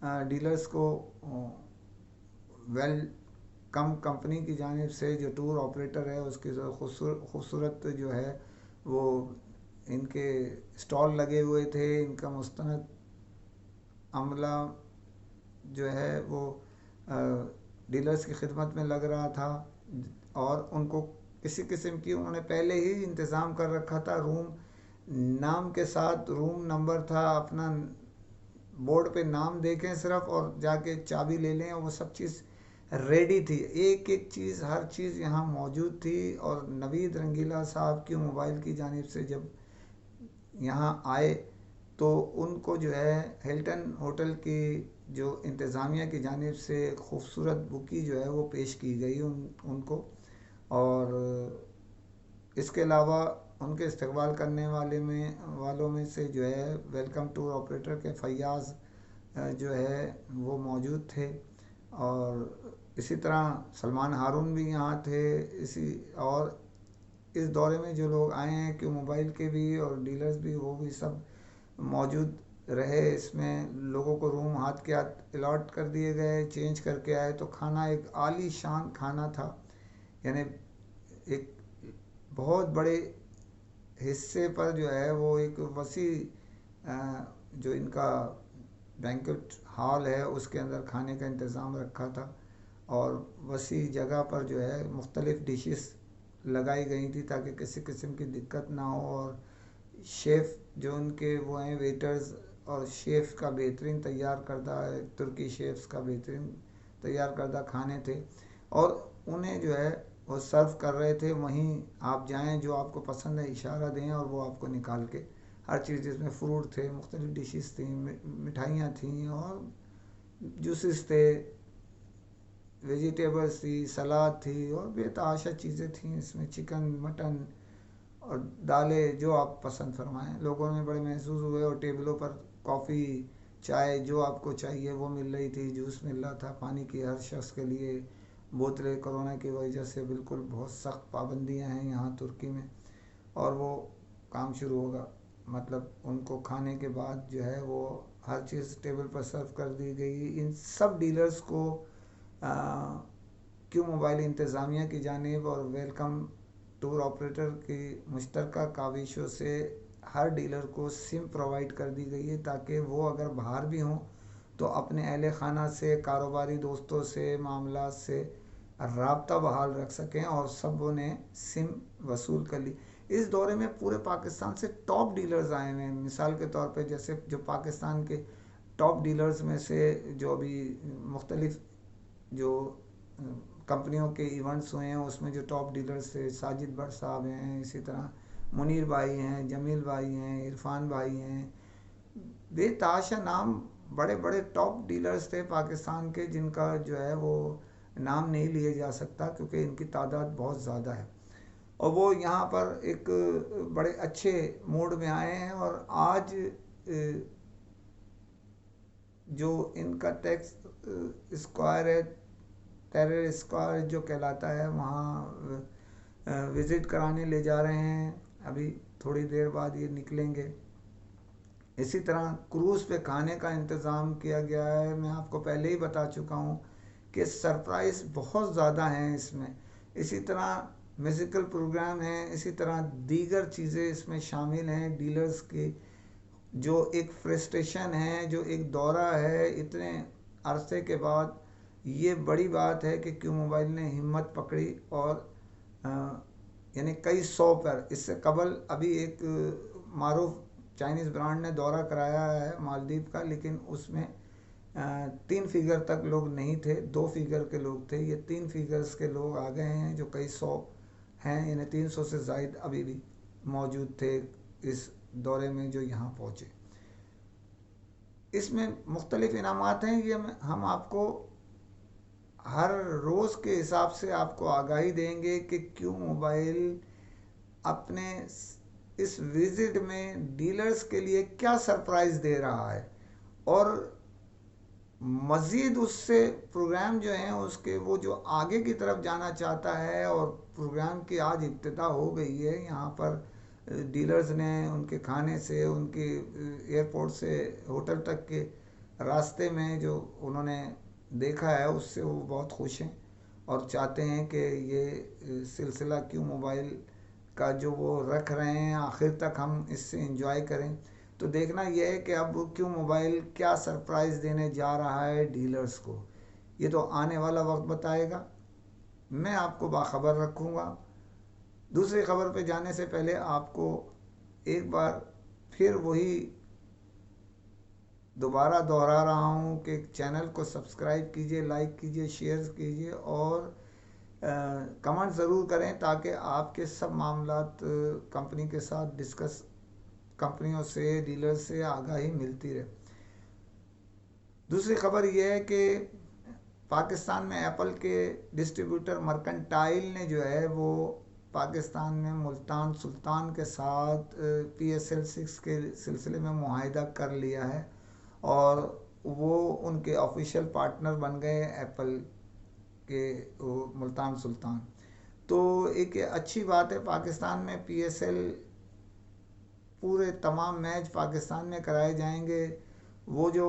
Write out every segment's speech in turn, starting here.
Dealers کو well کم company کی جانب سے جو ٹور آپریٹر ہے اس کی جو خوبصورت جو ہے وہ ان کے اسٹال لگے ہوئے تھے، ان کا مستند عملہ جو ہے وہ ڈیلرز کی خدمت میں لگ رہا تھا، اور ان کو کسی قسم کی انہوں نے پہلے ہی انتظام کر رکھا تھا۔ روم نام کے ساتھ روم نمبر تھا، اپنا بورڈ پہ نام دیکھیں صرف اور جا کے چابی لے لیں، اور وہ سب چیز ریڈی تھی، ایک ایک چیز ہر چیز یہاں موجود تھی۔ اور نوید رنگیلا صاحب کی موبائل کی جانب سے جب یہاں آئے تو ان کو جو ہے ہلٹن ہوٹل کی جو انتظامیہ کی جانب سے خوبصورت بکی جو ہے وہ پیش کی گئی ان کو، اور اس کے علاوہ ان کے استقبال کرنے والوں میں سے جو ہے ویلکم ٹور آپریٹر کے فیاض جو ہے وہ موجود تھے، اور اسی طرح سلمان ہارون بھی یہاں تھے۔ اور اس دورے میں جو لوگ آئے ہیں کہ موبائل کے بھی اور ڈیلرز بھی، وہ بھی سب موجود رہے۔ اس میں لوگوں کو روم ہاتھ کے ہاتھ الاٹ کر دیے گئے، چینج کر کے آئے، تو کھانا ایک عالی شان کھانا تھا، یعنی ایک بہت بڑے حصے پر جو ہے وہ ایک وسیع جو ان کا بینکٹ ہال ہے اس کے اندر کھانے کا انتظام رکھا تھا، اور وسیع جگہ پر جو ہے مختلف ڈشز لگائی گئی تھی تاکہ کسی قسم کی دقت نہ ہو، اور شیف جو ان کے وہ ہیں ویٹرز اور شیف کا بہترین تیار کردہ ترکی شیفز کا بہترین تیار کردہ کھانے تھے، اور انہیں جو ہے وہ سرو کر رہے تھے۔ وہیں آپ جائیں، جو آپ کو پسند ہے اشارہ دیں اور وہ آپ کو نکال کے ہر چیز، جس میں فروٹ تھے، مختلف ڈشز تھیں، مٹھائیاں تھیں، اور جوسز تھے، ویجیٹیبلز تھی، سلاد تھی، اور بے تحاشا چیزیں تھیں اس میں، چکن، مٹن اور دالیں، جو آپ پسند فرمائیں۔ لوگوں میں بڑے محسوس ہوئے، اور ٹیبلوں پر کافی، چائے جو آپ کو چاہیے وہ مل رہی تھی، جوس مل رہا تھا، پانی کی ہر شخص کے لیے بوتلیں، کرونا کی وجہ سے بالکل بہت سخت پابندیاں ہیں یہاں ترکی میں، اور وہ کام شروع ہوگا، مطلب ان کو کھانے کے بعد جو ہے وہ ہر چیز ٹیبل پر سرو کر دی گئی۔ ان سب ڈیلرز کو کیو موبائل انتظامیہ کی جانب اور ویلکم ٹور آپریٹر کی مشترکہ کاوشوں سے ہر ڈیلر کو سم پرووائڈ کر دی گئی ہے، تاکہ وہ اگر باہر بھی ہوں تو اپنے اہل خانہ سے، کاروباری دوستوں سے، معاملات سے رابطہ بحال رکھ سکیں، اور سبوں نے سم وصول کر لی۔ اس دورے میں پورے پاکستان سے ٹاپ ڈیلرز آئے ہوئے ہیں، مثال کے طور پہ جیسے جو پاکستان کے ٹاپ ڈیلرز میں سے جو ابھی مختلف جو کمپنیوں کے ایونٹس ہوئے ہیں اس میں جو ٹاپ ڈیلرز تھے، ساجد بٹ صاحب ہیں، اسی طرح منیر بھائی ہیں، جمیل بھائی ہیں، عرفان بھائی ہیں، بے تحاشا نام بڑے بڑے ٹاپ ڈیلرز تھے پاکستان کے، جن کا جو ہے وہ نام نہیں لیا جا سکتا کیونکہ ان کی تعداد بہت زیادہ ہے، اور وہ یہاں پر ایک بڑے اچھے موڈ میں آئے ہیں۔ اور آج جو ان کا ٹیکس اسکوائر ہے، ٹیرر اسکوائر جو کہلاتا ہے، وہاں وزٹ کرانے لے جا رہے ہیں، ابھی تھوڑی دیر بعد یہ نکلیں گے۔ اسی طرح کروز پہ کھانے کا انتظام کیا گیا ہے، میں آپ کو پہلے ہی بتا چکا ہوں کہ سرپرائز بہت زیادہ ہیں اس میں۔ اسی طرح میوزیکل پروگرام ہیں، اسی طرح دیگر چیزیں اس میں شامل ہیں۔ ڈیلرز کی جو ایک فرسٹریشن ہے، جو ایک دورہ ہے اتنے عرصے کے بعد، یہ بڑی بات ہے کہ کیو موبائل نے ہمت پکڑی، اور یعنی کئی سو پر، اس سے قبل ابھی ایک معروف چائنیز برانڈ نے دورہ کرایا ہے مالدیپ کا، لیکن اس میں 3 فگر تک لوگ نہیں تھے، 2 فگر کے لوگ تھے۔ یہ 3 فگرز کے لوگ آ گئے ہیں جو کئی سو ہیں، یعنی 300 سے زائد ابھی بھی موجود تھے اس دورے میں جو یہاں پہنچے۔ اس میں مختلف انعامات ہیں، یہ ہم آپ کو ہر روز کے حساب سے آپ کو آگاہی دیں گے کہ کیو موبائل اپنے اس وزٹ میں ڈیلرز کے لیے کیا سرپرائز دے رہا ہے، اور مزید اس سے پروگرام جو ہیں اس کے وہ جو آگے کی طرف جانا چاہتا ہے، اور پروگرام کی آج ابتدا ہو گئی ہے یہاں پر۔ ڈیلرز نے ان کے کھانے سے، ان کے ایئرپورٹ سے ہوٹل تک کے راستے میں جو انہوں نے دیکھا ہے اس سے وہ بہت خوش ہیں اور چاہتے ہیں کہ یہ سلسلہ کیو موبائل کا جو وہ رکھ رہے ہیں آخر تک ہم اس سے انجوائے کریں. تو دیکھنا یہ ہے کہ اب کیو موبائل کیا سرپرائز دینے جا رہا ہے ڈیلرز کو. یہ تو آنے والا وقت بتائے گا. میں آپ کو باخبر رکھوں گا. دوسری خبر پہ جانے سے پہلے آپ کو ایک بار پھر وہی دوبارہ دہرا رہا ہوں کہ چینل کو سبسکرائب کیجئے، لائک کیجئے، شیئر کیجئے اور کمنٹ ضرور کریں تاکہ آپ کے سب معاملات کمپنی کے ساتھ ڈسکس، کمپنیوں سے، ڈیلر سے آگاہی ملتی رہے. دوسری خبر یہ ہے کہ پاکستان میں ایپل کے ڈسٹریبیوٹر مرکنٹائل نے جو ہے وہ پاکستان میں ملتان سلطان کے ساتھ PSL 6 کے سلسلے میں معاہدہ کر لیا ہے اور وہ ان کے آفیشیل پارٹنر بن گئے ایپل کے ملتان سلطان. تو ایک اچھی بات ہے. پاکستان میں PSL پورے تمام میچ پاکستان میں کرائے جائیں گے. وہ جو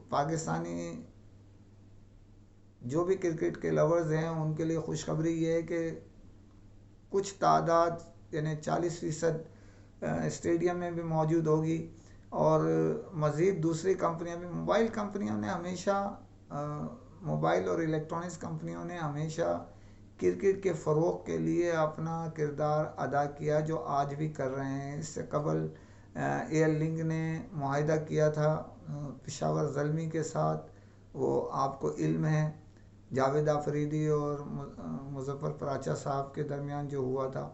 پاکستانی جو بھی کرکٹ کے لورز ہیں ان کے لیے خوشخبری یہ ہے کہ کچھ تعداد یعنی 40% اسٹیڈیم میں بھی موجود ہوگی اور مزید دوسری کمپنیاں بھی. موبائل کمپنیوں نے ہمیشہ موبائل اور الیکٹرانکس کمپنیوں نے ہمیشہ کرکٹ کے فروغ کے لیے اپنا کردار ادا کیا جو آج بھی کر رہے ہیں. اس سے قبل ایئر لنک نے معاہدہ کیا تھا پشاور زلمی کے ساتھ، وہ آپ کو علم ہے، جاوید آفریدی اور مظفر پراچا صاحب کے درمیان جو ہوا تھا.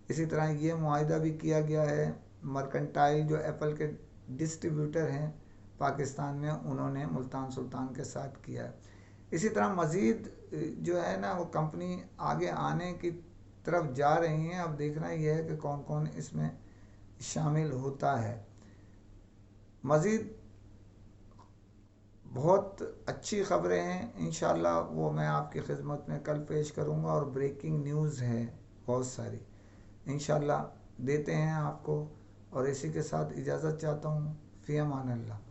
اسی طرح یہ معاہدہ بھی کیا گیا ہے. مرکنٹائل جو ایپل کے ڈسٹریبیوٹر ہیں پاکستان میں، انہوں نے ملتان سلطان کے ساتھ کیا ہے. اسی طرح مزید جو ہے نا وہ کمپنی آگے آنے کی طرف جا رہی ہیں. اب دیکھنا یہ ہے کہ کون کون اس میں شامل ہوتا ہے. مزید بہت اچھی خبریں ہیں انشاءاللہ، وہ میں آپ کی خدمت میں کل پیش کروں گا اور بریکنگ نیوز ہے بہت ساری انشاءاللہ دیتے ہیں آپ کو. اور اسی کے ساتھ اجازت چاہتا ہوں. فی امان اللہ.